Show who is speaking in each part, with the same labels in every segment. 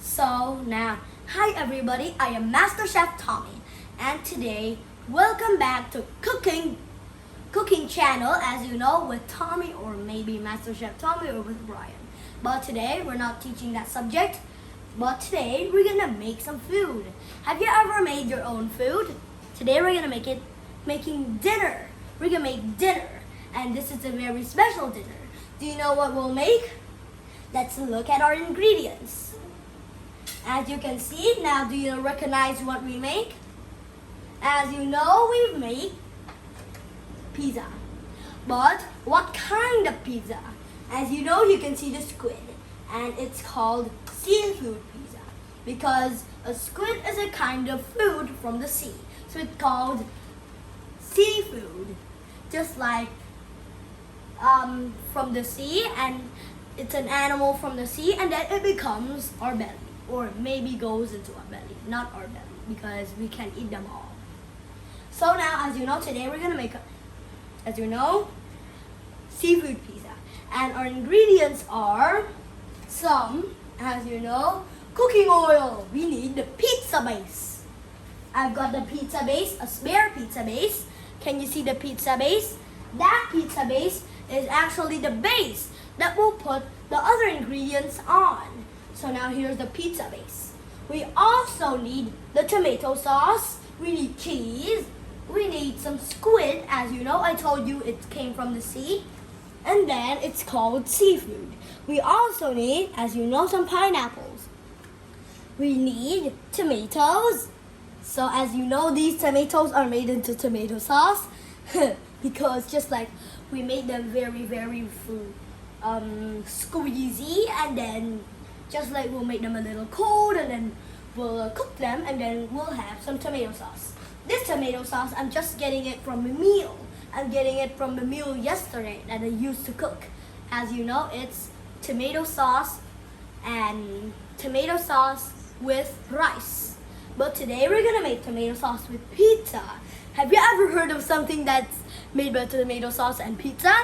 Speaker 1: So now, hi everybody, I am Master Chef Tommy, and today, welcome back to Cooking Channel, as you know, with Tommy or maybe Master Chef Tommy or with Brian. But today, we're not teaching that subject, but today, we're gonna make some food. Have you ever made your own food? Today, we're gonna making dinner. We're gonna make dinner, and this is a very special dinner. Do you know what we'll make? Let's look at our ingredients. As you can see, now do you recognize what we make? As you know, we make pizza. But what kind of pizza? As you know, you can see the squid, and it's called seafood pizza because a squid is a kind of food from the sea. So it's called seafood, just like from the sea, and it's an animal from the sea, and then it becomes our belly, or maybe goes into our belly, not our belly, because we can eat them all. So now, as you know, today we're gonna make, seafood pizza, and our ingredients are some, as you know, cooking oil. We need the pizza base. I've got the pizza base, a spare pizza base. Can you see the pizza base? That pizza base is actually the base that we'll put the other ingredients on. So now here's the pizza base. We also need the tomato sauce, we need cheese, we need some squid. As you know, I told you it came from the sea, and then it's called seafood. We also need, as you know, some pineapples. We need tomatoes. So as you know, these tomatoes are made into tomato sauce because just like we made them very squeezy, and then just like we'll make them a little cold, and then we'll cook them, and then we'll have some tomato sauce. This tomato sauce, I'm just getting it from a meal. I'm getting it from the meal yesterday that I used to cook. As you know, it's tomato sauce and tomato sauce with rice. But today we're gonna make tomato sauce with pizza. Have you ever heard of something that's made by tomato sauce and pizza?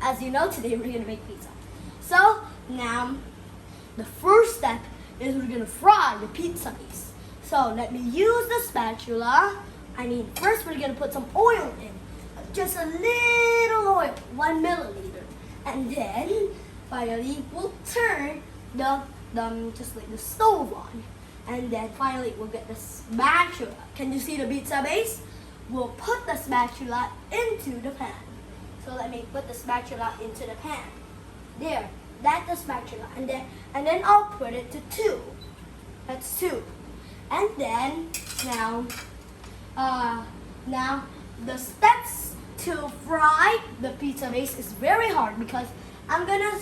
Speaker 1: As you know, today we're gonna make pizza. So now, the first step is we're gonna fry the pizza base. So let me use the spatula. First we're gonna put some oil in. Just a little oil, 1 milliliter. And then, finally, we'll turn the stove on. And then finally, we'll get the spatula. Can you see the pizza base? We'll put the spatula into the pan. So let me put the spatula into the pan. There, that's the spatula. And then I'll put it to 2. That's 2. And then now the steps to fry the pizza base is very hard because I'm gonna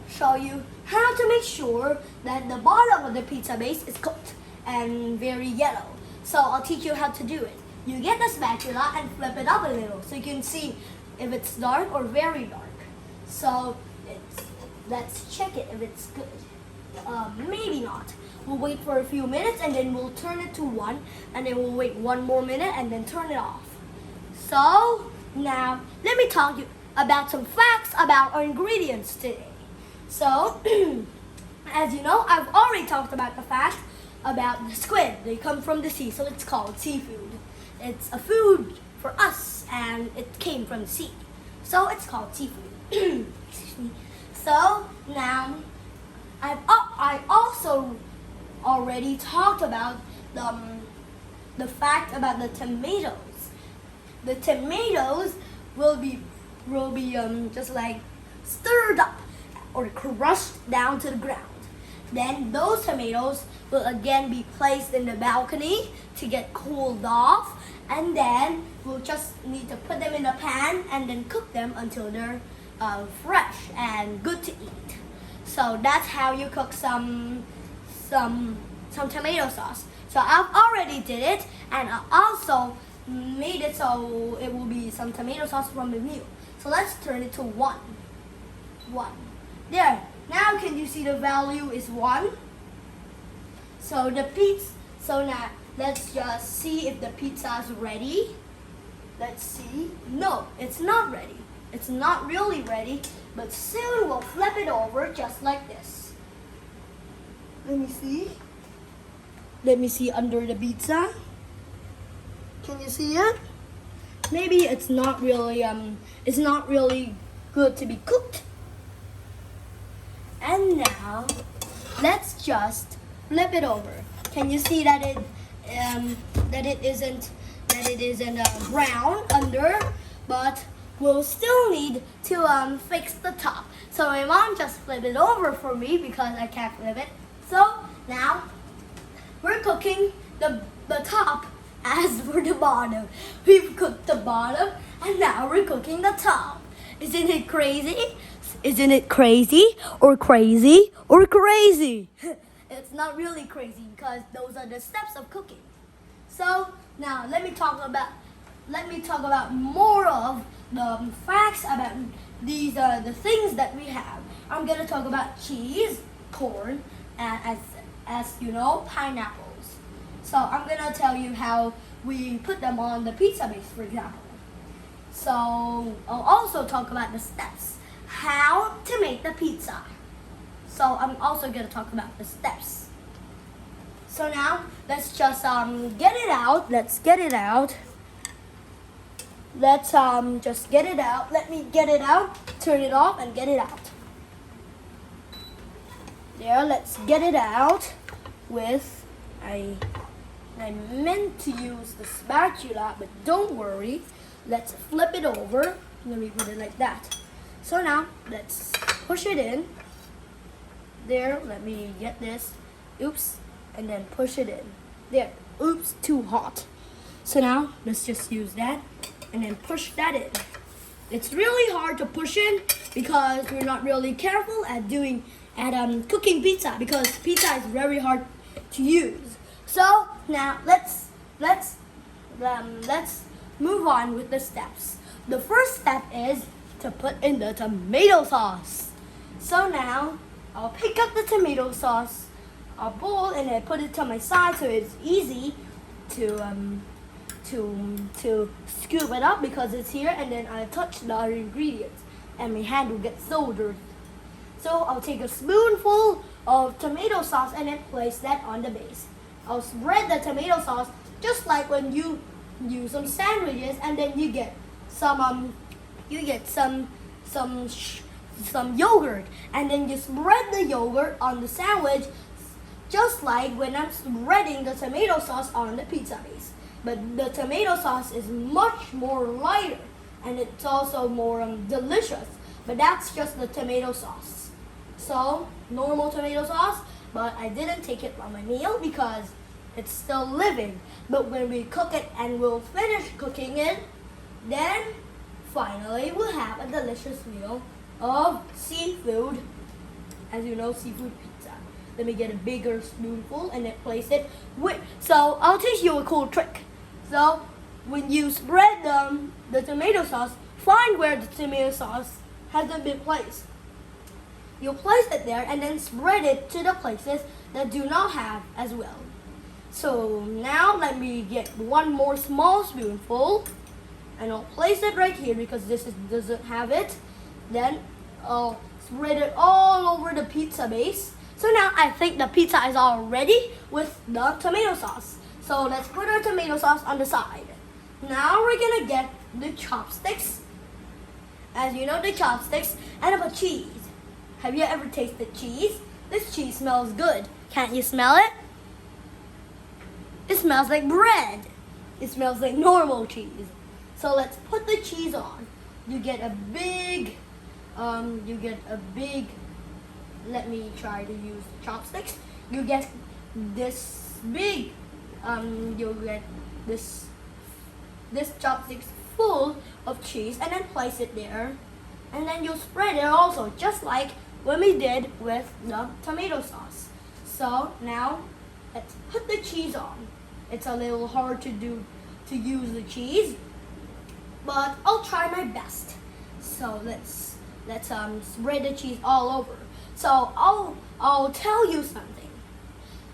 Speaker 1: show you how to make sure that the bottom of the pizza base is cooked and very yellow. So I'll teach you how to do it. You get the spatula and flip it up a little so you can see if it's dark or very dark. So let's check it if it's good. Maybe not. We'll wait for a few minutes, and then we'll turn it to 1, and then we'll wait 1 more minute and then turn it off. So now let me talk you about some facts about our ingredients today. So as you know, I've already talked about the fact about the squid. They come from the sea, so it's called seafood. It's a food for us, and it came from the sea, so it's called seafood. Excuse me. So now I also already talked about the fact about the tomatoes. The tomatoes will be just like stirred up or crushed down to the ground. Then those tomatoes will again be placed in the balcony to get cooled off, and then we'll just need to put them in the pan and then cook them until they're fresh and good to eat. So that's how you cook some tomato sauce. So I've already did it, and I also made it so it will be some tomato sauce from the meal. So let's turn it to 1. There. Now can you see the value is 1? So now let's just see if the pizza is ready. Let's see. No, it's not ready. It's not really ready, but soon we'll flip it over just like this. Let me see. Let me see under the pizza. Can you see it? Maybe it's not really good to be cooked. And now let's just flip it over. Can you see that it isn't brown under, but we'll still need to fix the top. So my mom just flipped it over for me because I can't flip it. So now we're cooking the top as for the bottom. We've cooked the bottom and now we're cooking the top. Isn't it crazy? Isn't it crazy or crazy or crazy? It's not really crazy because those are the steps of cooking. So now let me talk about more of the facts about these the things that we have. I'm gonna talk about cheese, corn, and as you know, pineapples. So I'm gonna tell you how we put them on the pizza base, for example. So I'll also talk about the steps, how to make the pizza. So I'm also gonna talk about the steps. So now let's just get it out. Let's get it out. Let's just get it out. Let me get it out. Turn it off and get it out. There, let's get it out with I meant to use the spatula, but don't worry. Let's flip it over. Let me put it like that. So now let's push it in. There, let me get this. Oops, and then push it in. There, oops, too hot. So now let's just use that and then push that in. It's really hard to push in because we're not really careful at cooking pizza, because pizza is very hard to use. So now let's move on with the steps. The first step is to put in the tomato sauce. So now I'll pick up the tomato sauce, a bowl, and then put it to my side so it's easy to scoop it up because it's here, and then I touch the other ingredients and my hand will get so dirty. So I'll take a spoonful of tomato sauce and then place that on the base. I'll spread the tomato sauce just like when you use some sandwiches, and then you get some yogurt, and then you spread the yogurt on the sandwich just like when I'm spreading the tomato sauce on the pizza base. But the tomato sauce is much more lighter and it's also more delicious. But that's just the tomato sauce. So normal tomato sauce, but I didn't take it on my meal because it's still living. But when we cook it and we'll finish cooking it, then finally we'll have a delicious meal of seafood. As you know, seafood pizza. Let me get a bigger spoonful and then place it so I'll teach you a cool trick. So when you spread the tomato sauce, find where the tomato sauce hasn't been placed. You'll place it there and then spread it to the places that do not have as well. So now let me get one more small spoonful and I'll place it right here because doesn't have it. Then I'll spread it all over the pizza base. So now I think the pizza is all ready with the tomato sauce. So let's put our tomato sauce on the side. Now we're gonna get the chopsticks. As you know, the chopsticks and a cheese. Have you ever tasted cheese? This cheese smells good. Can't you smell it? It smells like bread. It smells like normal cheese. So let's put the cheese on. You get a big, let me try to use chopsticks. You get this big, you'll get this chopsticks full of cheese and then place it there. And then you'll spread it also, just like when we did with the tomato sauce. So now let's put the cheese on. It's a little hard to use the cheese, but I'll try my best. So let's spread the cheese all over. So I'll tell you something.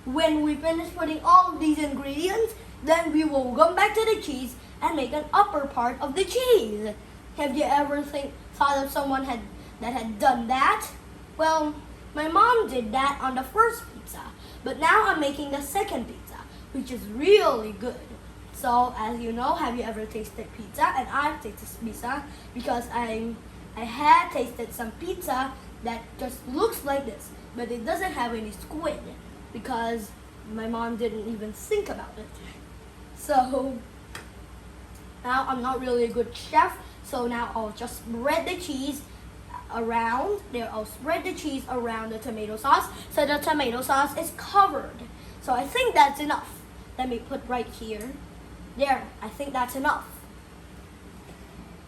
Speaker 1: When we finish putting all of these ingredients, then we will come back to the cheese and make an upper part of the cheese. Have you ever thought of someone that had done that? Well, my mom did that on the first pizza. But now I'm making the second pizza, which is really good. So as you know, have you ever tasted pizza? And I've tasted pizza because I had tasted some pizza that just looks like this, but it doesn't have any squid because my mom didn't even think about it. So now I'm not really a good chef, so now I'll just spread the cheese around there. I'll spread the cheese around the tomato sauce so the tomato sauce is covered. So I think that's enough. Let me put right here. There, I think that's enough.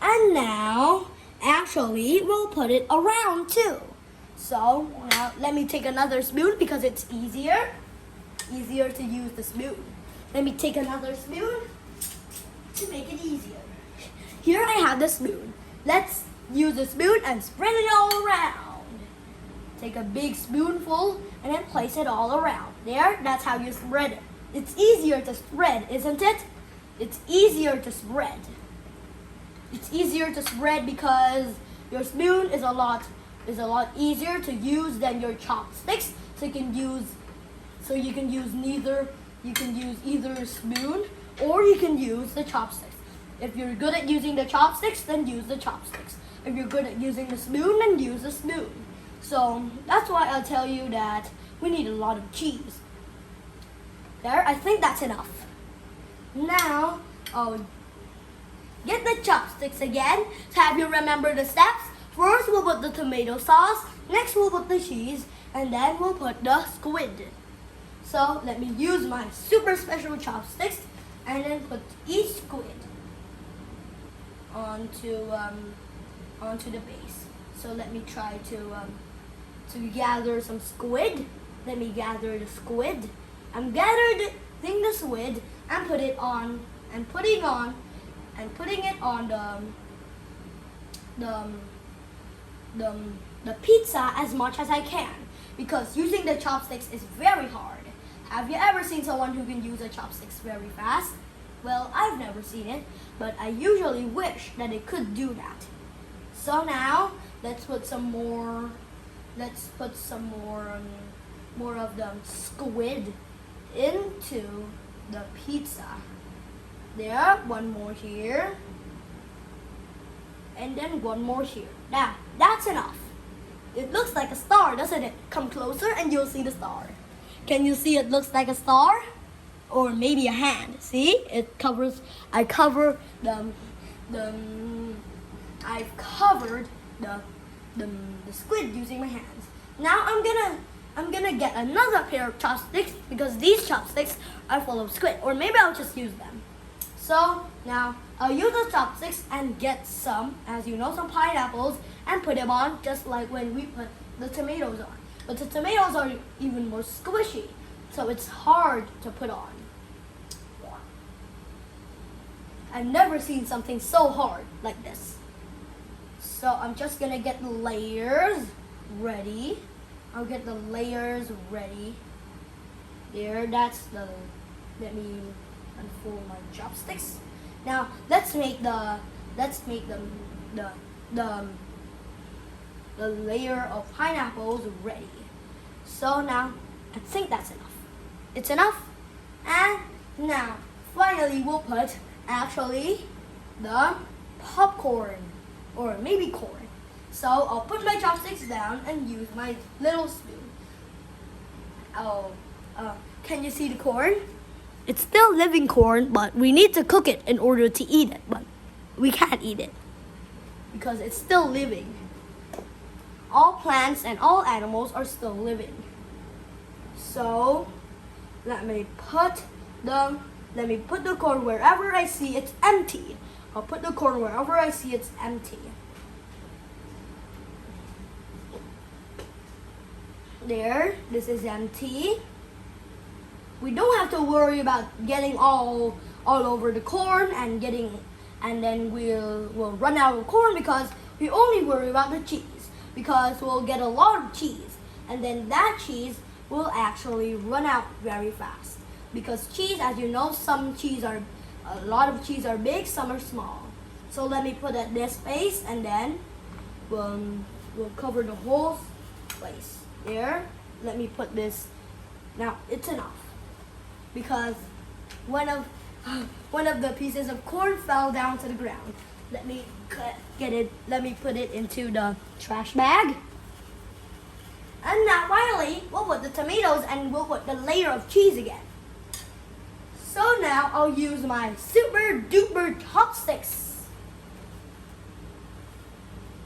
Speaker 1: And now, actually, we'll put it around too. So now let me take another spoon because it's easier to use the spoon. Let me take another spoon to make it easier. Here I have the spoon. Let's use the spoon and spread it all around. Take a big spoonful and then place it all around. There, that's how you spread it. It's easier to spread, isn't it? It's easier to spread. It's easier to spread because your spoon is a lot easier to use than your chopsticks. So you can use either a spoon or you can use the chopsticks. If you're good at using the chopsticks, then use the chopsticks. If you're good at using the spoon, then use the spoon. So that's why I'll tell you that we need a lot of cheese. There, I think that's enough. Now, I'll get the chopsticks again to have you remember the steps. First, we'll put the tomato sauce. Next, we'll put the cheese. And then we'll put the squid. So, let me use my super special chopsticks and then put each squid onto the base. So, let me try to gather some squid. Let me gather the squid. I'm gathering the squid and putting it on the pizza as much as I can because using the chopsticks is very hard. Have you ever seen someone who can use the chopsticks very fast? Well, I've never seen it, but I usually wish that it could do that. So now let's put some more of the squid into the pizza. There, one more here. And then one more here. Now, that's enough. It looks like a star, doesn't it? Come closer and you'll see the star. Can you see it looks like a star? Or maybe a hand. See? I've covered the squid using my hands. Now I'm gonna get another pair of chopsticks because these chopsticks are full of squid. Or maybe I'll just use them. So now I'll use the chopsticks and get some, as you know, some pineapples and put them on just like when we put the tomatoes on. But the tomatoes are even more squishy, so it's hard to put on. I've never seen something so hard like this. So I'm just gonna get the layers ready. I'll get the layers ready. There, let me unfold my chopsticks. Now let's make the layer of pineapples ready. So now I think that's enough. It's enough. And now finally we'll put actually the popcorn or maybe corn. So I'll put my chopsticks down and use my little spoon. Can you see the corn? It's still living corn, but we need to cook it in order to eat it. But we can't eat it because it's still living. All plants and all animals are still living. So let me put the corn wherever I see it's empty. I'll put the corn wherever I see it's empty. There, this is empty. We don't have to worry about getting all over the corn and then we'll run out of corn because we only worry about the cheese because we'll get a lot of cheese and then that cheese will actually run out very fast because cheese, as you know, a lot of cheese are big, some are small. So let me put at this space and then we'll cover the whole place. There, let me put this Now it's enough because one of the pieces of corn fell down to the ground. Let me get it. Let me put it into the trash bag. And now finally, we'll put the tomatoes and we'll put the layer of cheese again. So now I'll use my super duper chopsticks.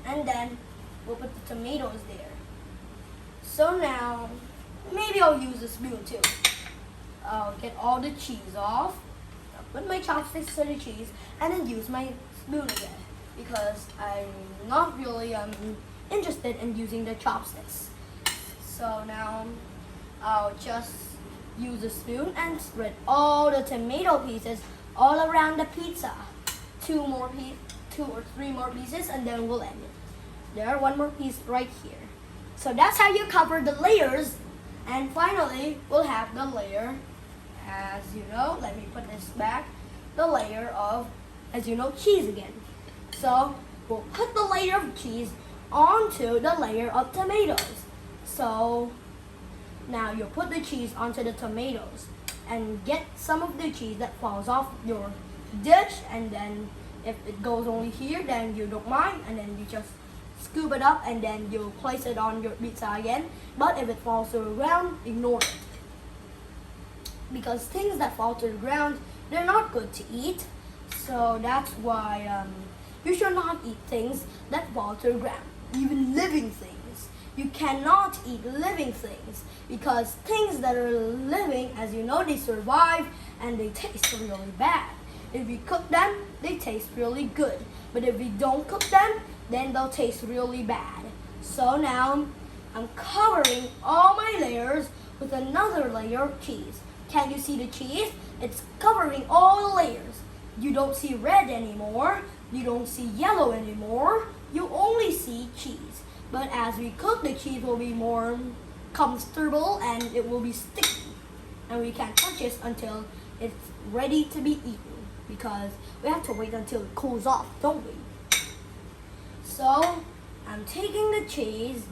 Speaker 1: And then we'll put the tomatoes there. So now, maybe I'll use a spoon too. I'll get all the cheese off. I'll put my chopsticks to the cheese and then use my spoon again because I'm not really interested in using the chopsticks. So now I'll just use a spoon and spread all the tomato pieces all around the pizza. Two or three more pieces and then we'll end it. There, one more piece right here. So that's how you cover the layers. And finally, we'll have the layer, as you know, let me put this back, the layer of, as you know, cheese again. So we'll put the layer of cheese onto the layer of tomatoes. So now you put the cheese onto the tomatoes and get some of the cheese that falls off your dish, and then if it goes only here, then you don't mind, and then you just scoop it up and then you place it on your pizza again. But if it falls to the ground, ignore it. Because things that fall to the ground, they're not good to eat. So that's why you should not eat things that fall to the ground, even living things. You cannot eat living things because things that are living, as you know, they survive and they taste really bad. If we cook them, they taste really good. But if we don't cook them, then they'll taste really bad. So now I'm covering all my layers with another layer of cheese. Can you see the cheese? It's covering all the layers. You don't see red anymore. You don't see yellow anymore. You only see cheese. But as we cook, the cheese will be more comfortable and it will be sticky. And we can't touch it until it's ready to be eaten because we have to wait until it cools off, don't we? So I'm taking the cheese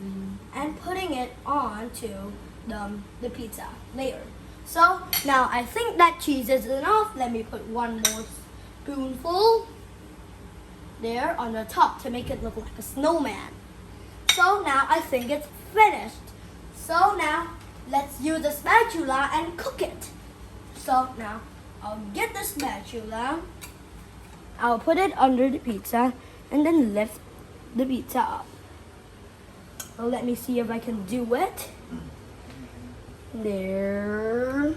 Speaker 1: and putting it onto the pizza layer. So now I think that cheese is enough. Let me put one more spoonful there on the top to make it look like a snowman. So now I think it's finished. So now let's use a spatula and cook it. So now I'll get the spatula, I'll put it under the pizza and then lift the pizza up. So let me see if I can do it. There.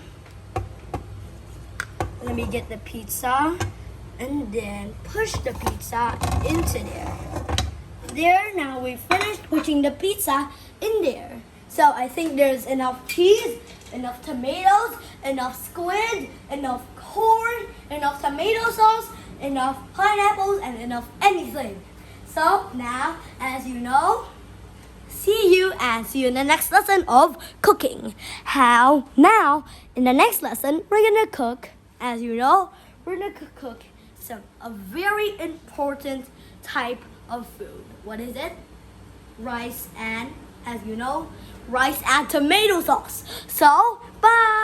Speaker 1: Let me get the pizza and then push the pizza into there. There, now we finished putting the pizza in there. So I think there's enough cheese, enough tomatoes, enough squid, enough corn, enough tomato sauce, enough pineapples, and enough anything. So now, as you know, see you in the next lesson of cooking. How now, in the next lesson, we're gonna cook, as you know, we're gonna cook a very important type of food. What is it? Rice and, as you know, rice and tomato sauce. So, bye!